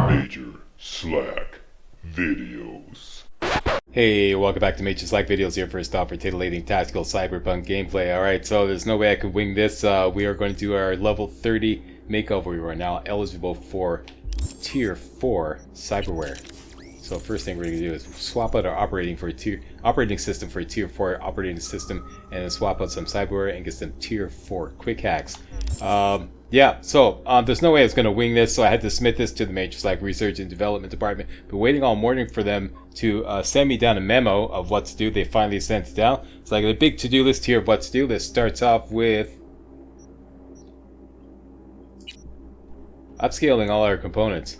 Major Slack Videos. Hey, welcome back to Major Slack Videos, here for a stop for titillating tactical cyberpunk gameplay. Alright, so there's no way I could wing this. We are going to do our level 30 makeover. We are now eligible for tier 4 cyberware. So first thing we're going to do is swap out our operating system for a tier 4 operating system, and then swap out some cyberware and get some tier 4 quick hacks. There's no way I was going to wing this, so I had to submit this to the Major Slack Research and Development Department. Been waiting all morning for them to send me down a memo of what to do. They finally sent it down. So I got a big to-do list here of what to do. This starts off with upscaling all our components.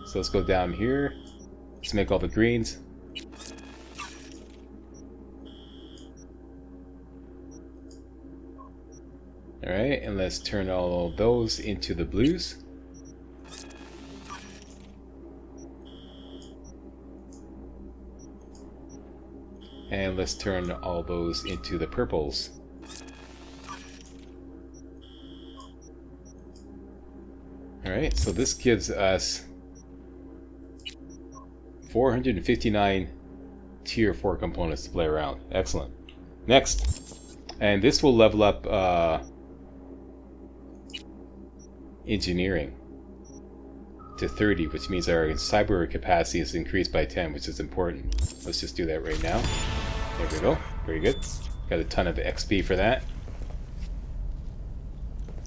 So let's go down here. Let's make all the greens. Alright, and let's turn all of those into the blues. And let's turn all those into the purples. Alright, so this gives us 459 tier 4 components to play around. Excellent. Next, and this will level up engineering to 30, which means our cyber capacity is increased by 10, which is important. Let's just do that right now. There we go. Very good. Got a ton of XP for that.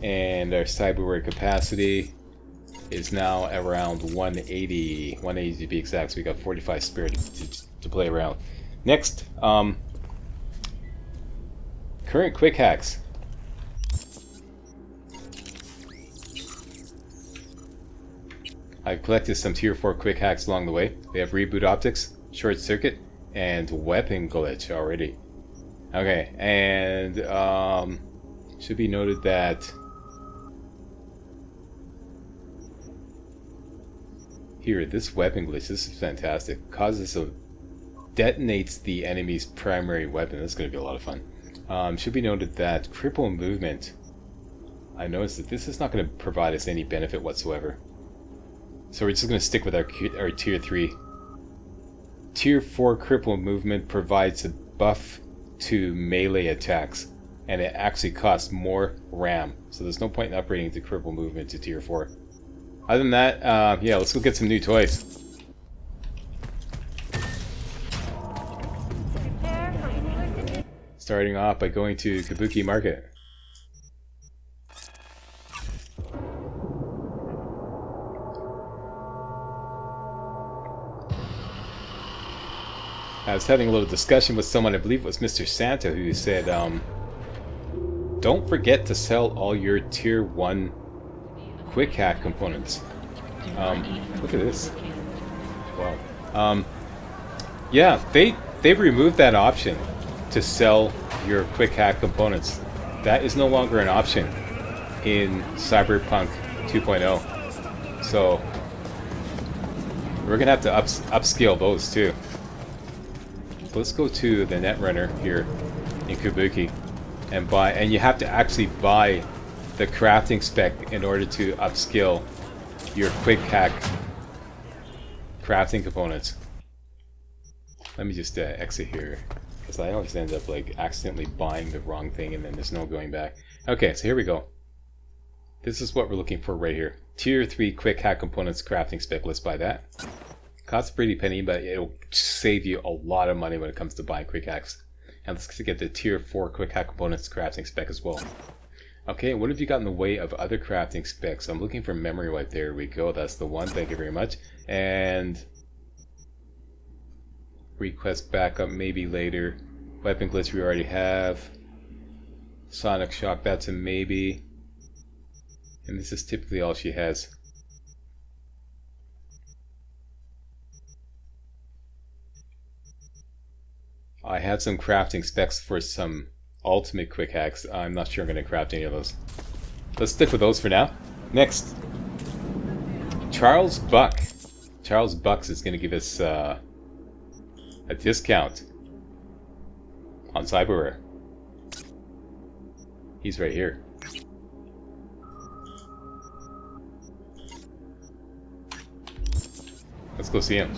And our cyberware capacity is now around 180 to be exact, so we got 45 spare to play around. Next, current quick hacks. I've collected some tier 4 quick hacks along the way. They have reboot optics, short circuit, and weapon glitch already. Okay, and should be noted that here, this weapon glitch, this is fantastic. Detonates the enemy's primary weapon. That's going to be a lot of fun. Should be noted that cripple movement, I noticed that this is not going to provide us any benefit whatsoever. So we're just going to stick with our tier 3. Tier 4 cripple movement provides a buff to melee attacks, and it actually costs more RAM. So there's no point in upgrading the cripple movement to tier 4. Other than that, yeah, let's go get some new toys. Starting off by going to Kabuki Market. I was having a little discussion with someone, I believe it was Mr. Santa, who said, don't forget to sell all your tier 1 quick hack components. Look at this. Wow. Yeah, they've removed that option to sell your quick hack components. That is no longer an option in Cyberpunk 2.0. So we're gonna have to upscale those too. So let's go to the Netrunner here in Kabuki and buy, and you have to actually buy the crafting spec in order to upskill your quick hack crafting components. Let me just exit here, because I always end up like accidentally buying the wrong thing and then there's no going back. Okay, so here we go. This is what we're looking for right here. Tier 3 quick hack components crafting spec. Let's buy that. Costs a pretty penny, but it'll save you a lot of money when it comes to buying quick hacks. And let's get the tier 4 quick hack components crafting spec as well. Okay, what have you got in the way of other crafting specs? I'm looking for memory wipe. There we go. That's the one. Thank you very much. And request backup maybe later. Weapon glitch we already have. Sonic shock, that's a maybe. And this is typically all she has. I had some crafting specs for some ultimate quick hacks. I'm not sure I'm going to craft any of those. Let's stick with those for now. Next, Charles Buck. Charles Bucks is going to give us a discount on cyberware. He's right here. Let's go see him.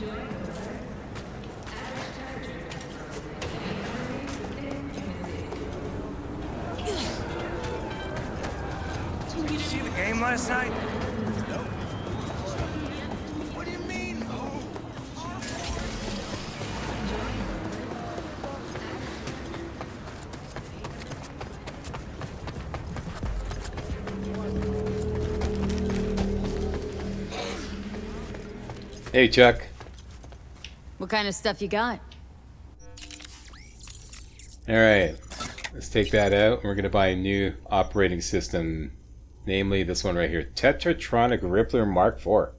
Did you see the game last night? Nope. What do you mean, no? Hey, Chuck. What kind of stuff you got? Alright. Let's take that out. We're going to buy a new operating system. Namely, this one right here. Tetratronic Rippler Mark IV.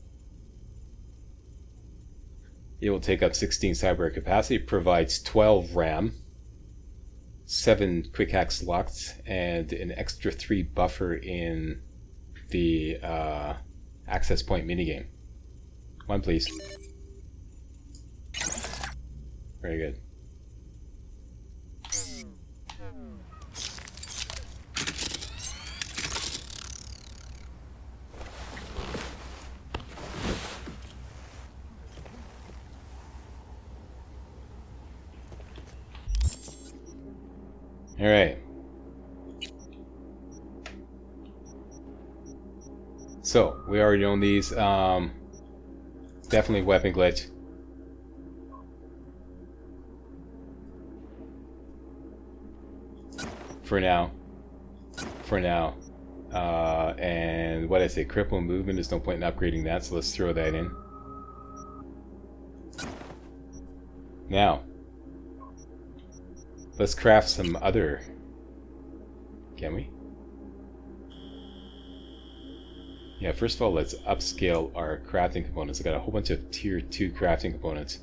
It will take up 16 cyber capacity. Provides 12 RAM. 7 quick hack slots. And an extra 3 buffer in the access point minigame. One, please. Very good. All right. So we already own these. Definitely weapon glitch. For now. And what I say, cripple movement, there's no point in upgrading that, so let's throw that in. Now, let's craft some other... Can we? Yeah, first of all, let's upscale our crafting components. I got a whole bunch of tier 2 crafting components,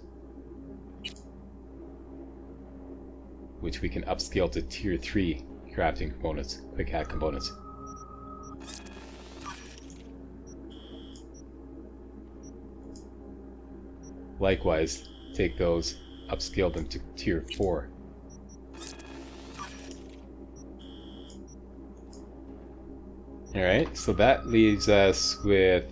which we can upscale to tier 3 crafting components, quick hack components. Likewise, take those, upscale them to tier 4. Alright, so that leaves us with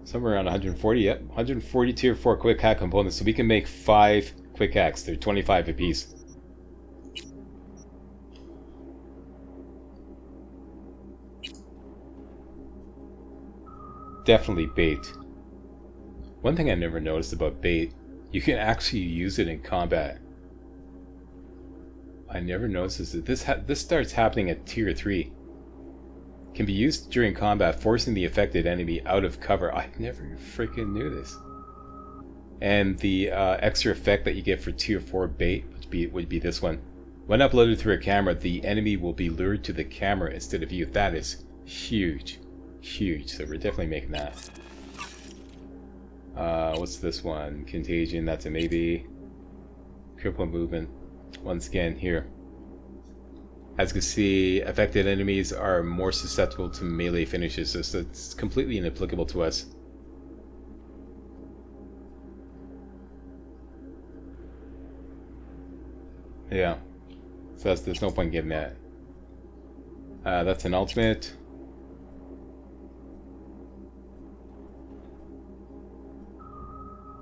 somewhere around 140, yep, 140 tier 4 quick hack components, so we can make 5 quick hacks. They're 25 apiece. Definitely bait. One thing I never noticed about bait, you can actually use it in combat. I never noticed that this starts happening at tier 3. Can be used during combat, forcing the affected enemy out of cover. I never freaking knew this. And the extra effect that you get for tier 4 bait would be this one. When uploaded through a camera, the enemy will be lured to the camera instead of you. That is huge. Huge. So we're definitely making that. What's this one? Contagion, that's a maybe. Cripple movement. Once again, here. As you can see, affected enemies are more susceptible to melee finishes, so it's completely inapplicable to us. Yeah, so there's no point in getting that. That's an ultimate.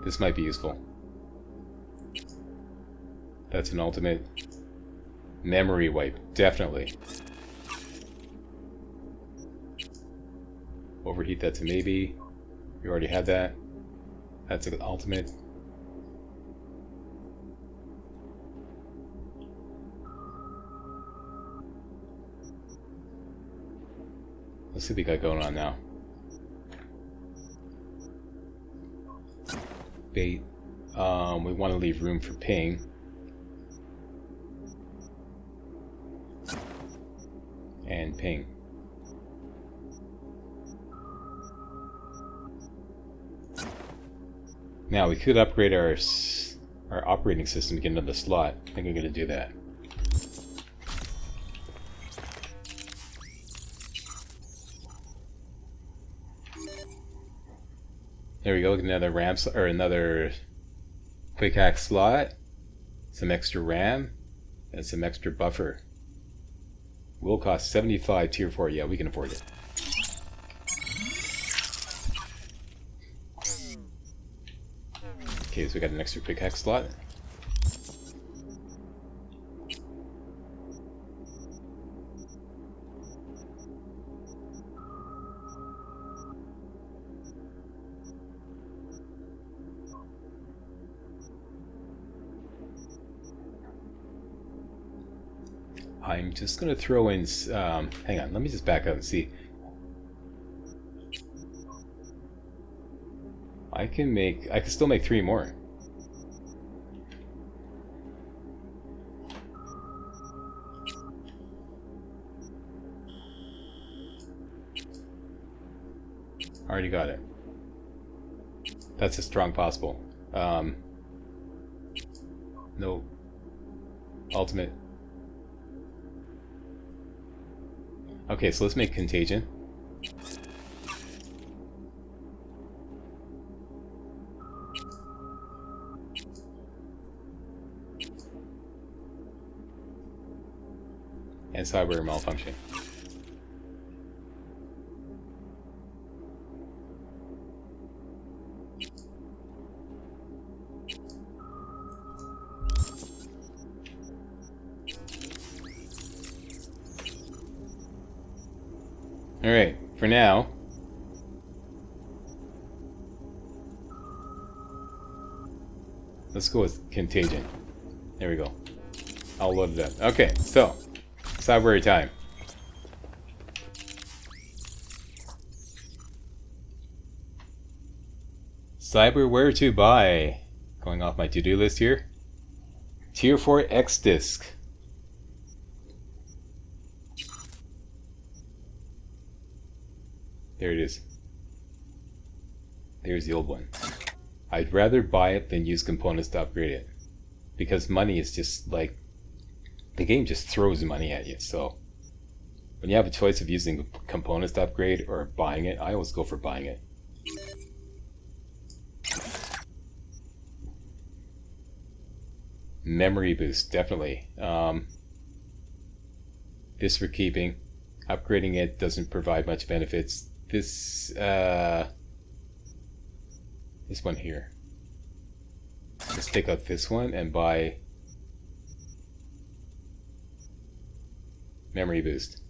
This might be useful. That's an ultimate. Memory wipe, definitely. Overheat, that's a maybe. You already had that. That's an ultimate. Let's see what we got going on now. Bait. We want to leave room for ping. And ping. Now we could upgrade our operating system to get another slot. I think we're going to do that. There we go. Another RAM or another quick hack slot, some extra RAM, and some extra buffer. Will cost 75 tier 4. Yeah, we can afford it. Okay, so we got an extra pickaxe slot. I'm just gonna throw in. Hang on, let me just back up and see. I can still make 3 more. Already got it. That's as strong possible. No. Ultimate. Okay, so let's make Contagion. And Cyber Malfunction. Alright, for now, let's go with Contagion. There we go. I'll load it up. Okay, so, Cyber time. Cyber where to buy. Going off my to-do list here. Tier 4 X disc. There it is. There's the old one. I'd rather buy it than use components to upgrade it. Because money is just like... the game just throws money at you, so... when you have a choice of using components to upgrade or buying it, I always go for buying it. Memory boost, definitely. This we're keeping. Upgrading it doesn't provide much benefits. This one here. Let's take out this one and buy memory boost.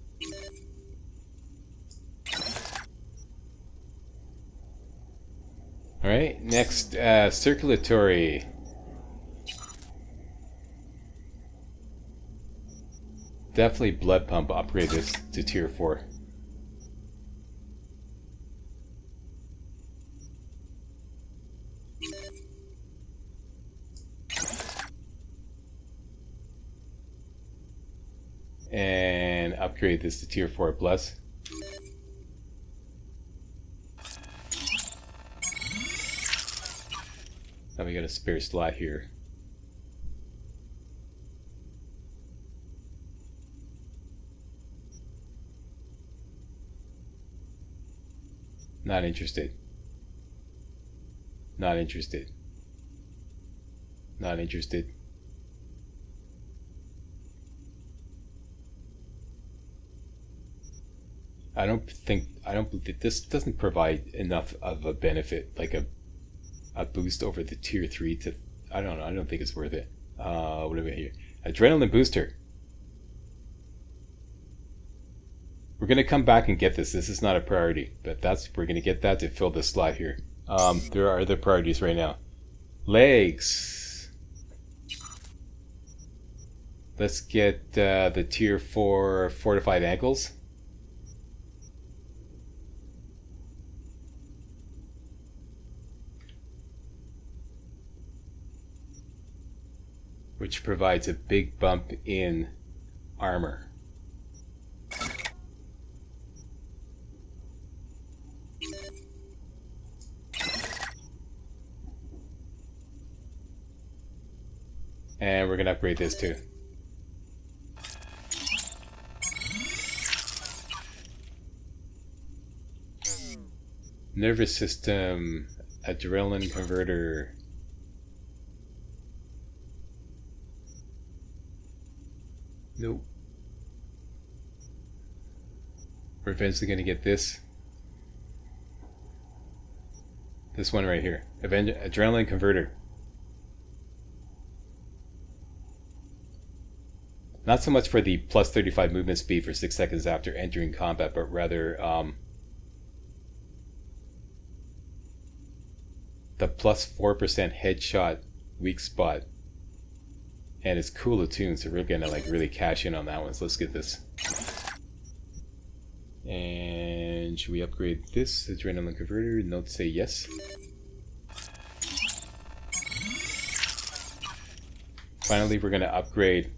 Alright, next, circulatory. Definitely blood pump, upgrade this to tier 4. And upgrade this to tier 4 plus. Now we got a spare slot here. Not interested. Not interested. Not interested. I don't believe this doesn't provide enough of a benefit, like a boost over the tier 3 to, I don't know, I don't think it's worth it. What do we got here? Adrenaline booster. We're gonna come back and get this. This is not a priority, but we're gonna get that to fill this slot here. There are other priorities right now. Legs. Let's get the tier 4 fortified ankles. Which provides a big bump in armor. And we're gonna upgrade this too. Nervous system, adrenaline converter. Nope. We're eventually gonna get this. This one right here. Adrenaline converter. Not so much for the plus 35 movement speed for 6 seconds after entering combat, but rather the plus 4% headshot weak spot. And it's cool to tune, so we're gonna like really cash in on that one. So let's get this. And should we upgrade this adrenaline converter? Note say yes. Finally, we're gonna upgrade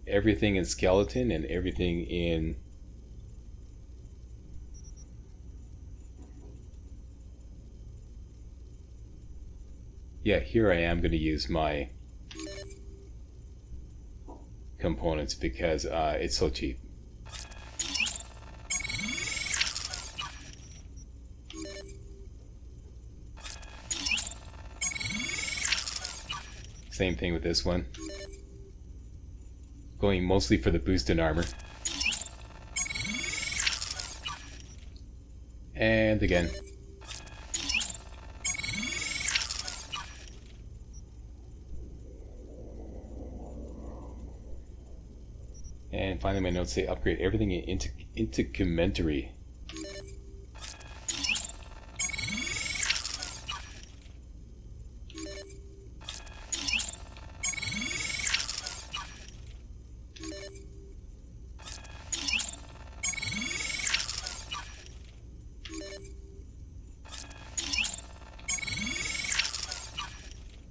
everything in skeleton and everything in here I am going to use my components because it's so cheap. Same thing with this one. Going mostly for the boost in armor. And again. And finally my notes say upgrade everything into commentary.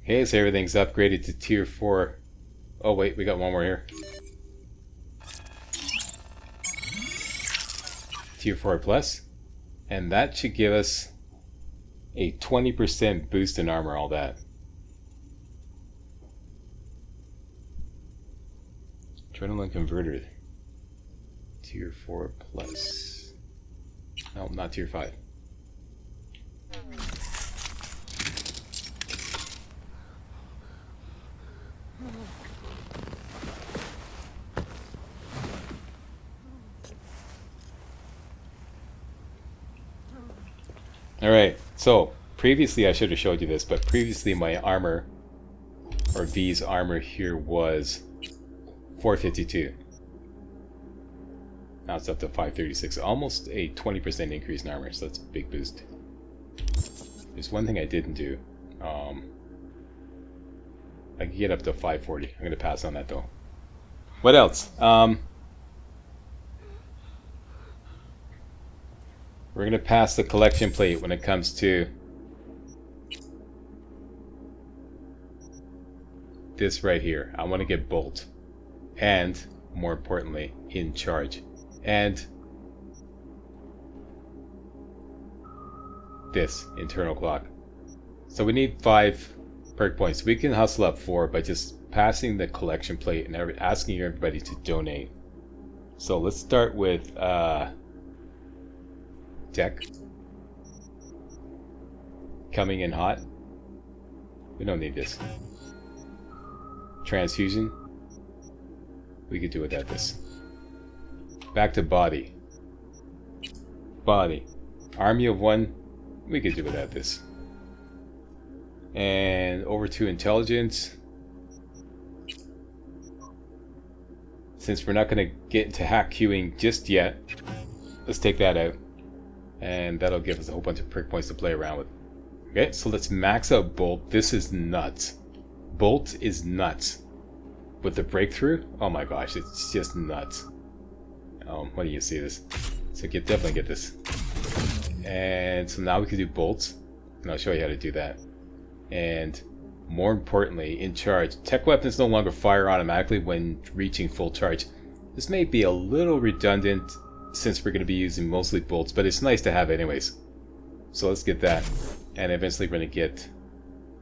Okay, so everything's upgraded to tier 4. Oh wait, we got one more here. Tier 4 plus. And that should give us a 20% boost in armor, all that. Adrenaline converter. Tier 4 plus. No, not tier 5. Alright, so previously I should have showed you this, but previously my armor, or V's armor here was 452. Now it's up to 536, almost a 20% increase in armor, so that's a big boost. There's one thing I didn't do. I can get up to 540. I'm going to pass on that though. What else? We're going to pass the collection plate when it comes to this right here. I want to get Bolt. And, more importantly, In Charge. And this, Internal Clock. So we need 5 perk points. We can hustle up 4 by just passing the collection plate and asking everybody to donate. So let's start with Tech. Coming in hot. We don't need this. Transfusion. We could do without this. Back to body. Body. Army of 1. We could do without this. And over to intelligence. Since we're not going to get into hack queuing just yet, let's take that out. And that'll give us a whole bunch of perk points to play around with. Okay, so let's max out Bolt. This is nuts. Bolt is nuts. With the breakthrough, oh my gosh, it's just nuts. What do you see this? So definitely get this. And so now we can do bolts. And I'll show you how to do that. And more importantly, In Charge. Tech weapons no longer fire automatically when reaching full charge. This may be a little redundant since we're going to be using mostly bolts, but it's nice to have anyways. So let's get that. And eventually we're going to get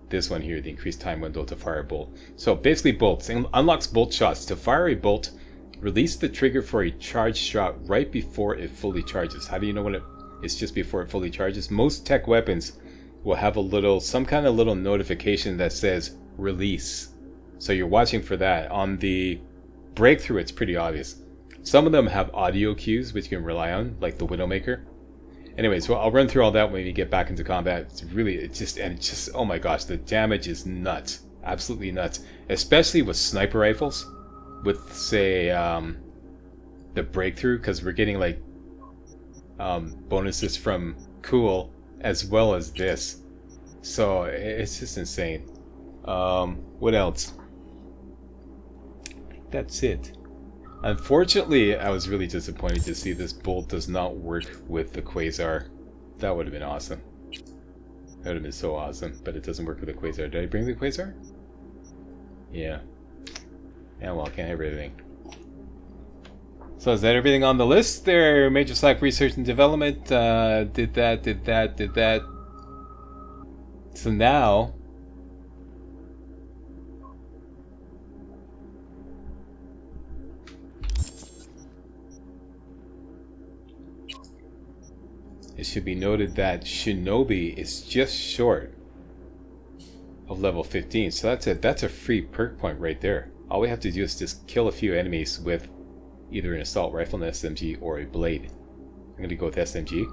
this one here, the increased time window to fire a bolt. So basically bolts. Unlocks bolt shots. To fire a bolt, release the trigger for a charge shot right before it fully charges. How do you know when it's just before it fully charges? Most tech weapons will have some kind of little notification that says release. So you're watching for that. On the breakthrough, it's pretty obvious. Some of them have audio cues which you can rely on, like the Widowmaker. Anyways, well, I'll run through all that when we get back into combat. It's just, oh my gosh, the damage is nuts. Absolutely nuts. Especially with sniper rifles. with say the breakthrough, because we're getting like bonuses from Cool as well as this, so it's just insane. What else? That's it. Unfortunately, I was really disappointed to see this bolt does not work with the Quasar. That would have been awesome. That would have been so awesome, but it doesn't work with the Quasar. Did I bring the Quasar? Yeah. Yeah, well, I can't have everything. So is that everything on the list there? Major Slack Research and Development, did that. So now... it should be noted that Shinobi is just short of level 15, so that's a free perk point right there. All we have to do is just kill a few enemies with either an assault rifle, an SMG, or a blade. I'm going to go with SMG.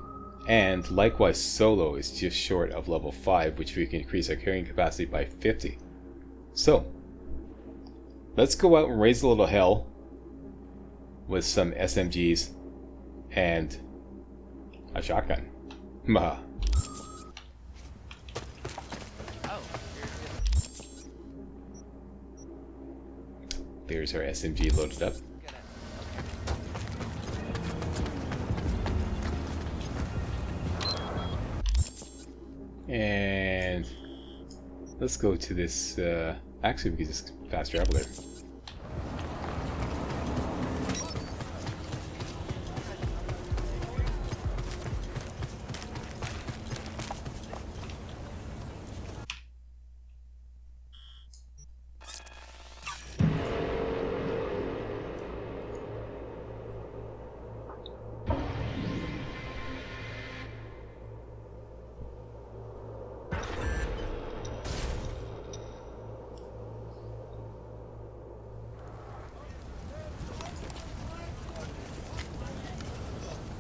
And likewise, Solo is just short of level 5, which we can increase our carrying capacity by 50. So, let's go out and raise a little hell with some SMGs and a shotgun. Mah. There's our SMG loaded up. And let's go to this, actually we can just fast travel there.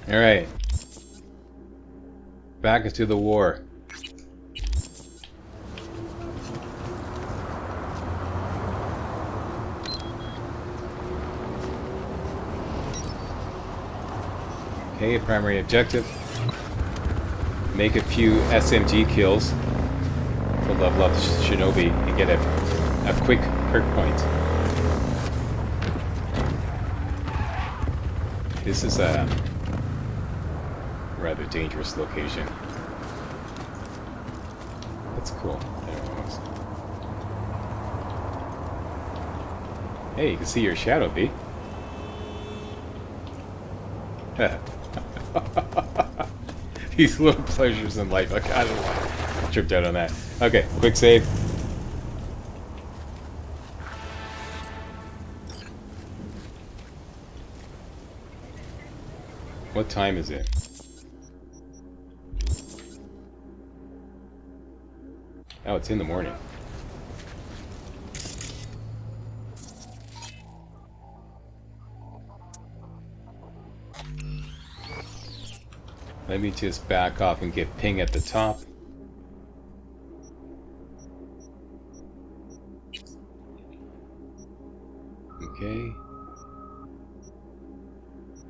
Alright. Back into the war. Okay, primary objective. Make a few SMG kills to level up Shinobi and get a quick perk point. This is a rather dangerous location. That's cool. Hey, you can see your shadow, B. These little pleasures in life. Okay, I don't know why I tripped out on that. Okay, quick save. What time is it? Oh, it's in the morning. Let me just back off and get ping at the top. Okay.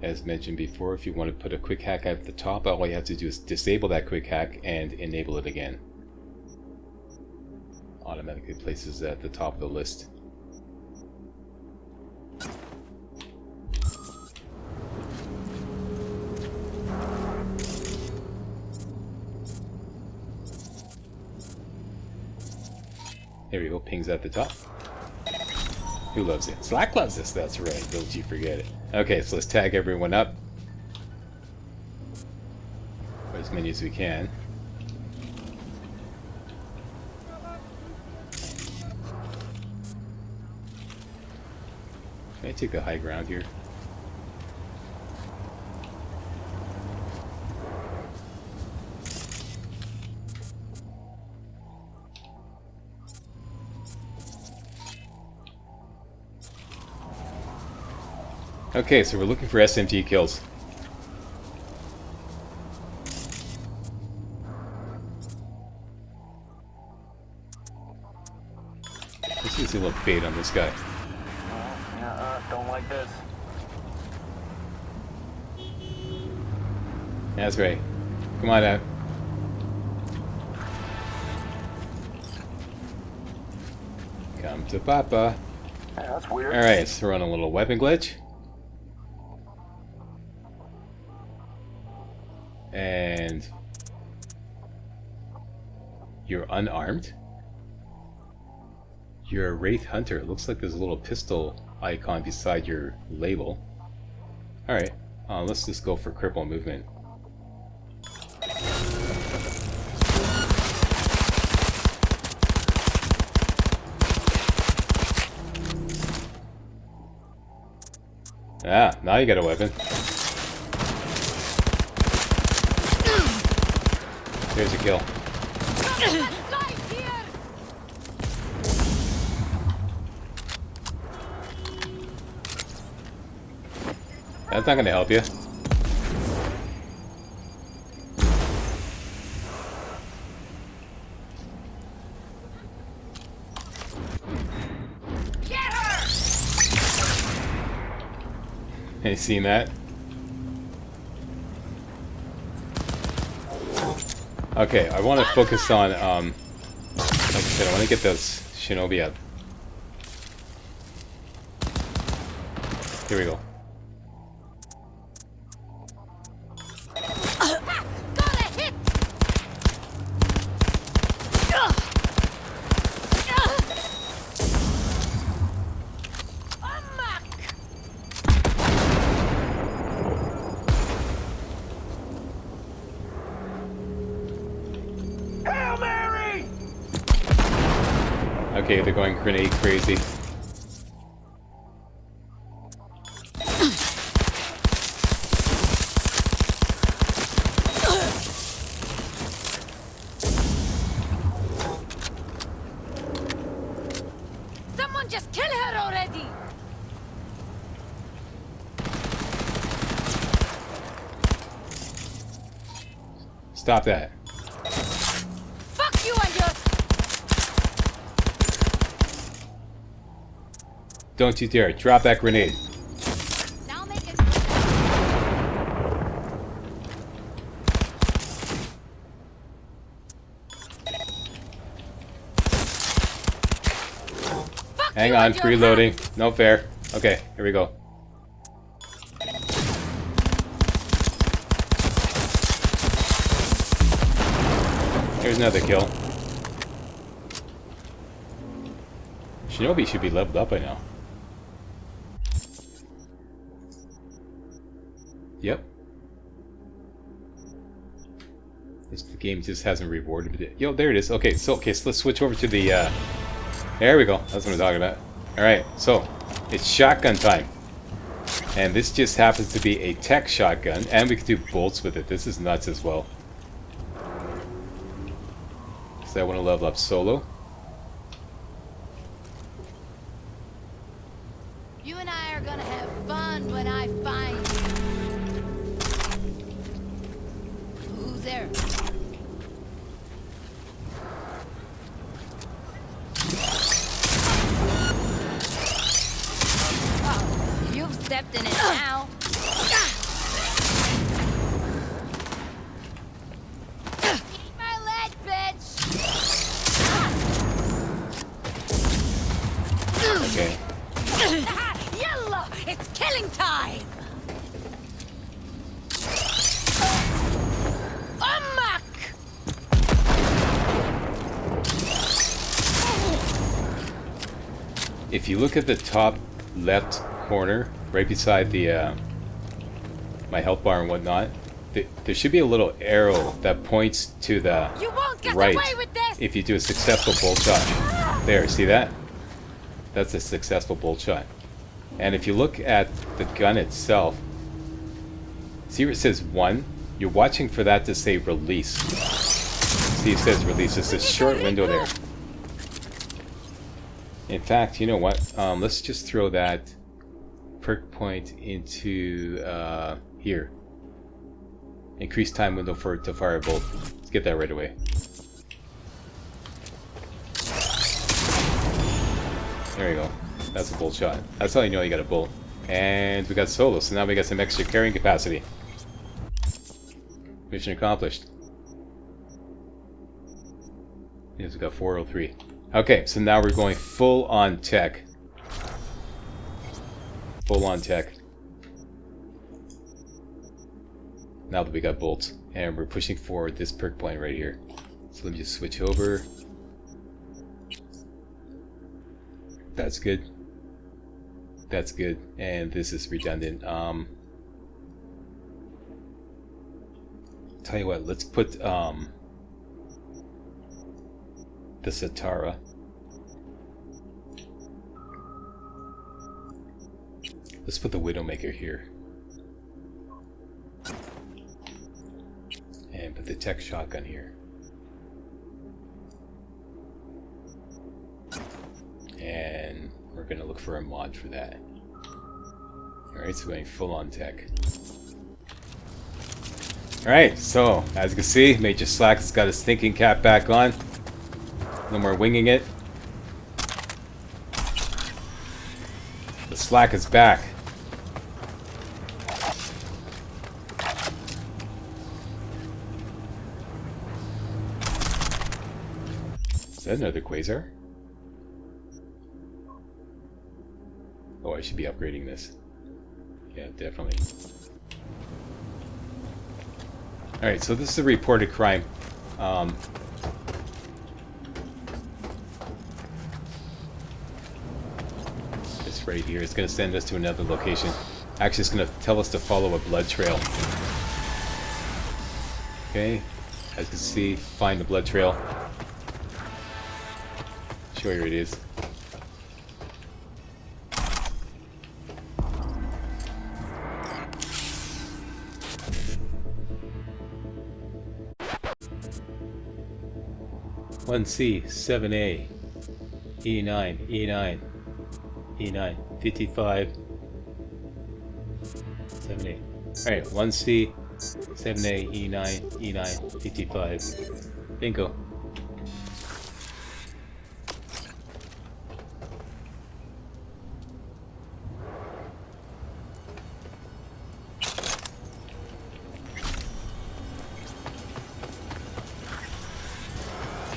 As mentioned before, if you want to put a quick hack at the top, all you have to do is disable that quick hack and enable it again. Automatically places it at the top of the list. There we go, pings at the top. Who loves it? Slack loves this, that's right, don't you forget it. Okay, so let's tag everyone up. For as many as we can. Can I take the high ground here? Okay, so we're looking for SMG kills. Let's use a little bait on this guy. Don't like this. That's right. Come on out. Come to Papa. Hey, that's weird. Alright, so we're on a little weapon glitch. And you're unarmed. You're a Wraith Hunter. It looks like there's a little pistol icon beside your label. Alright, let's just go for cripple movement. Ah, now you got a weapon. Here's a kill. That's not gonna help you. You seen that? Okay, I want to focus on, like I said, I want to get those shinobi up. Here we go. Hail Mary! Okay, they're going grenade crazy. Someone just kill her already! Stop that. Fuck you and yours! Don't you dare. Drop that grenade. Now make it. Fuck Hang you on, and your reloading. hands. No fair. Okay, here we go. Here's another kill. Shinobi should be leveled up by now. Yep. The game just hasn't rewarded it. Yo, there it is. Okay, so let's switch over to the there we go. That's what I'm talking about. Alright, so it's shotgun time. And this just happens to be a tech shotgun, and we can do bolts with it. This is nuts as well. So I want to level up solo. You and I are gonna have fun when I find you. Who's there? Oh, you've stepped in it now. Eat my leg, bitch! Okay. Yalla! It's killing time! Amok! If you look at the top left corner, right beside the my health bar and whatnot, there should be a little arrow that points to the You won't get right away with this! if you do a successful bolt shot. There, see that? That's a successful bolt shot. And if you look at the gun itself, see where it says 1? You're watching for that to say release. See, it says release. It's a short window there. In fact, you know what? Let's just throw that perk point into here. Increase time window for it to fire a bolt. Let's get that right away. There you go. That's a bolt shot. That's how you know you got a bolt. And we got solo, so now we got some extra carrying capacity. Mission accomplished. Yes, we got 403. Okay, so now we're going full on tech. Full on tech. Now that we got bolts. And we're pushing forward this perk point right here. So let me just switch over. That's good. That's good. And this is redundant. Tell you what, let's put the Satara. Let's put the Widowmaker here. And put the tech shotgun here. And we're gonna look for a mod for that. Alright, so we're going full on tech. Alright, so as you can see, Major Slack's got his thinking cap back on. No more winging it. The Slack is back. Is that another Quasar? Oh, I should be upgrading this. Yeah, definitely. Alright, so this is a reported crime. This right here is going to send us to another location. Actually, it's going to tell us to follow a blood trail. Okay, as you can see, find the blood trail. Show you where it is. C 7A E9 E9 E9 55 7A. Alright, 1C 7A E9 E9 55. Bingo.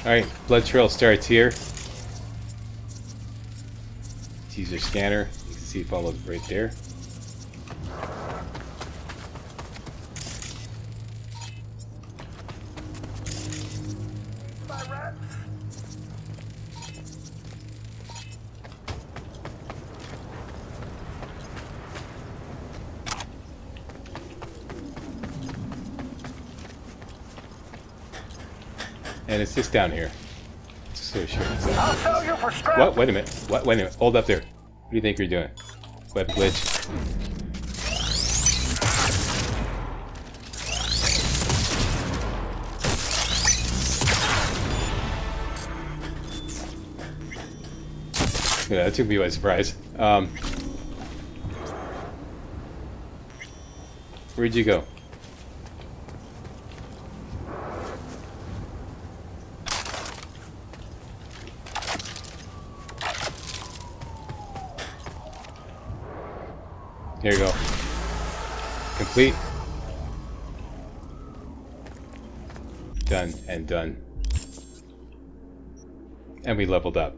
Alright, blood trail starts here. Use your scanner. You can see it follows right there. And it's just down here. So sure. I'll sell you for scrap. What? Wait a minute. What? Wait a minute. Hold up there. What do you think you're doing? Web glitch. Yeah, that took me by surprise. Where'd you go? Here you go. Complete. Done and done. And we leveled up.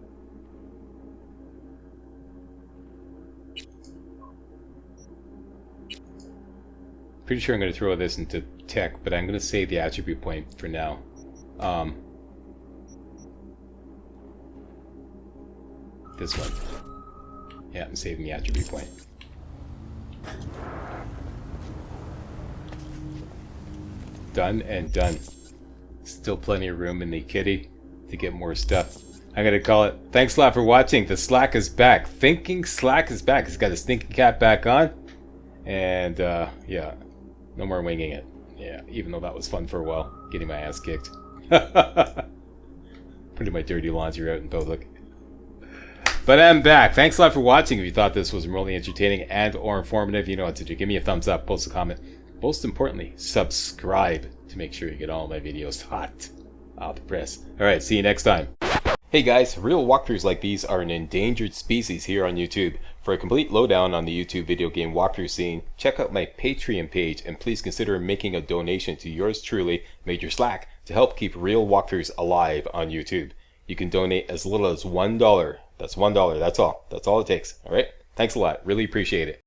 Pretty sure I'm going to throw this into tech, but I'm going to save the attribute point for now. This one. Yeah, I'm saving the attribute point. Done and done. Still plenty of room in the kitty to get more stuff. I'm gonna call it. Thanks a lot for watching. The Slack is back. Thinking Slack is back. He's got his thinking cap back on. And yeah, no more winging it. Yeah, even though that was fun for a while, getting my ass kicked. Putting my dirty laundry out in public. But I'm back. Thanks a lot for watching. If you thought this was remotely entertaining and or informative, you know what to do. Give me a thumbs up, post a comment. Most importantly, subscribe to make sure you get all my videos hot off the press. Alright, see you next time. Hey guys, real walkthroughs like these are an endangered species here on YouTube. For a complete lowdown on the YouTube video game walkthrough scene, check out my Patreon page and please consider making a donation to yours truly, Major Slack, to help keep real walkthroughs alive on YouTube. You can donate as little as $1. That's $1, that's all. That's all it takes, alright? Thanks a lot, really appreciate it.